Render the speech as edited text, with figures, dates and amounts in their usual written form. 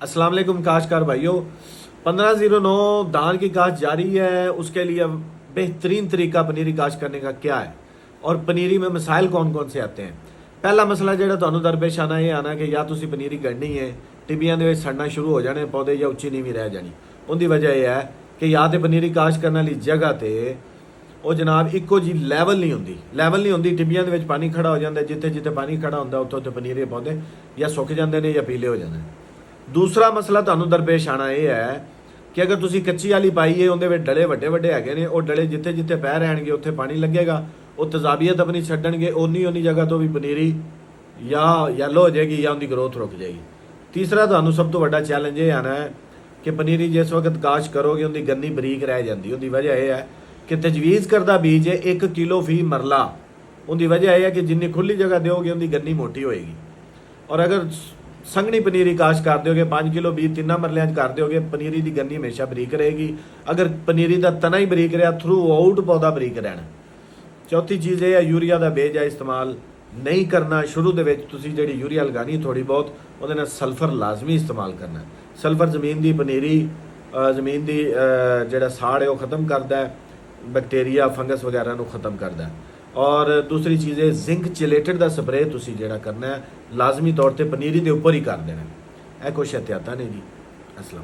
अस्सलाम वालेकुम काश्तकार भाइयों, 1509 धान की काश्त जारी है। उसके लिए बेहतरीन तरीका पनीरी काश्त करने का क्या है और पनीरी में मसाइल कौन कौन से आते हैं। पहला मसला जो ਤੁਹਾਨੂੰ ਦਰਪੇਸ਼ ਆਣਾ ਇਹ ਆਣਾ ਕਿ ਜਾਂ ਤੁਸੀਂ ਪਨੀਰੀ ਕੱਢਣੀ ਹੈ, ਟਿੱਬੀਆਂ ਦੇ ਵਿੱਚ ਸੜਨਾ ਸ਼ੁਰੂ ਹੋ ਜਾਣੇ ਪੌਦੇ ਜਾਂ ਉੱਚੀ ਨੀਵੀਂ ਰਹਿ ਜਾਣੀ। ਉਹਦੀ ਵਜ੍ਹਾ ਇਹ ਹੈ ਕਿ ਜਾਂ ਤੇ ਪਨੀਰੀ ਕਾਸ਼ਤ ਕਰਨ ਵਾਲੀ ਜਗ੍ਹਾ ਤੇ ਉਹ ਜਨਾਬ ਇੱਕੋ ਜੀ ਲੈਵਲ ਨਹੀਂ ਹੁੰਦੀ। ਟਿੱਬੀਆਂ ਦੇ ਵਿੱਚ ਪਾਣੀ ਖੜਾ ਹੋ ਜਾਂਦਾ, ਜਿੱਥੇ ਜਿੱਥੇ ਪਾਣੀ ਖੜਾ ਹੁੰਦਾ ਉੱਥੇ ਉੱਥੇ ਪਨੀਰੀ ਪੌਦੇ ਜਾਂ ਸੁੱਕ ਜਾਂਦੇ ਨੇ ਜਾਂ ਪੀਲੇ ਹੋ ਜਾਂਦੇ ਨੇ। दूसरा मसला ਤੁਹਾਨੂੰ ਦਰਪੇਸ਼ ਆਣਾ ਇਹ ਹੈ ਕਿ ਅਗਰ ਤੁਸੀਂ ਕੱਚੀ ਵਾਲੀ ਪਾਈ ਹੈ, ਉਹਦੇ ਵਿੱਚ ਡਲੇ ਵੱਡੇ ਵੱਡੇ ਹੈਗੇ ਨੇ, ਉਹ ਡਲੇ ਜਿੱਥੇ ਜਿੱਥੇ ਪੈ ਰਹਿਣਗੇ ਉੱਥੇ ਪਾਣੀ ਲੱਗੇਗਾ, ਉਹ ਤਜ਼ਾਬੀਅਤ ਆਪਣੀ ਛੱਡਣਗੇ, ਉਨੀ ਜਗ੍ਹਾ ਤੋਂ ਵੀ ਪਨੀਰੀ ਜਾਂ ਯੈਲੋ ਹੋ ਜਾਏਗੀ ਜਾਂ ਉਹਦੀ ਗਰੋਥ ਰੁਕ ਜਾਏਗੀ। ਤੀਸਰਾ ਤੁਹਾਨੂੰ ਸਭ ਤੋਂ ਵੱਡਾ ਚੈਲੰਜ ਇਹ ਆਣਾ ਹੈ ਕਿ ਪਨੀਰੀ ਜਿਸ ਵਕਤ ਕਾਸ਼ ਕਰੋਗੇ ਉਹਦੀ ਗੰਨੀ ਬਰੀਕ ਰਹਿ ਜਾਂਦੀ। ਉਹਦੀ ਵਜ੍ਹਾ ਇਹ ਹੈ ਕਿ ਤਜਵੀਜ਼ ਕਰਦਾ ਬੀਜ ਹੈ 1 ਕਿਲੋ ਫੀ ਮਰਲਾ। ਉਹਦੀ ਵਜ੍ਹਾ ਇਹ ਹੈ ਕਿ ਜਿੰਨੀ ਖੁੱਲੀ ਜਗ੍ਹਾ ਦਿਓਗੇ ਉਹਦੀ ਗੰਨੀ ਮੋਟੀ ਹੋਏਗੀ। ਔਰ ਅਗਰ ਸੰਘਣੀ ਪਨੀਰੀ ਕਾਸ਼ ਕਰ ਦਿਓਗੇ 5 ਕਿਲੋ ਬੀਜ 3 ਮਰਲਿਆਂ 'ਚ ਕਰ ਦਿਓਗੇ, ਪਨੀਰੀ ਦੀ ਗੰਨੀ ਹਮੇਸ਼ਾ ਬਰੀਕ ਰਹੇਗੀ। ਅਗਰ ਪਨੀਰੀ ਦਾ ਤਣਾ ਹੀ ਬਰੀਕ ਰਿਹਾ, ਥਰੂ ਆਊਟ ਪੌਦਾ ਬਰੀਕ ਰਹਿਣਾ। ਚੌਥੀ ਚੀਜ਼ ਇਹ ਹੈ ਯੂਰੀਆ ਦਾ ਬੇਜਾ ਇਸਤੇਮਾਲ ਨਹੀਂ ਕਰਨਾ। ਸ਼ੁਰੂ ਦੇ ਵਿੱਚ ਤੁਸੀਂ ਜਿਹੜੀ ਯੂਰੀਆ ਲਗਾਣੀ ਥੋੜੀ ਬਹੁਤ, ਉਹਦੇ ਨਾਲ ਸਲਫਰ ਲਾਜ਼ਮੀ ਇਸਤੇਮਾਲ ਕਰਨਾ। ਸਲਫਰ ਜ਼ਮੀਨ ਦੀ ਪਨੀਰੀ ਜ਼ਮੀਨ ਦੀ ਜਿਹੜਾ ਸਾੜ ਹੈ ਉਹ ਖਤਮ ਕਰਦਾ ਹੈ, ਬੈਕਟੀਰੀਆ ਫੰਗਸ ਵਗੈਰਾ ਨੂੰ ਖਤਮ ਕਰਦਾ ਹੈ। और दूसरी चीज़ है जिंक चिलेटेड का स्प्रे तुसी जेड़ा करना है लाजमी तौर पर पनीरी के उपर ही कर देना है। कुछ एहतियात ने जी। अस्सलाम।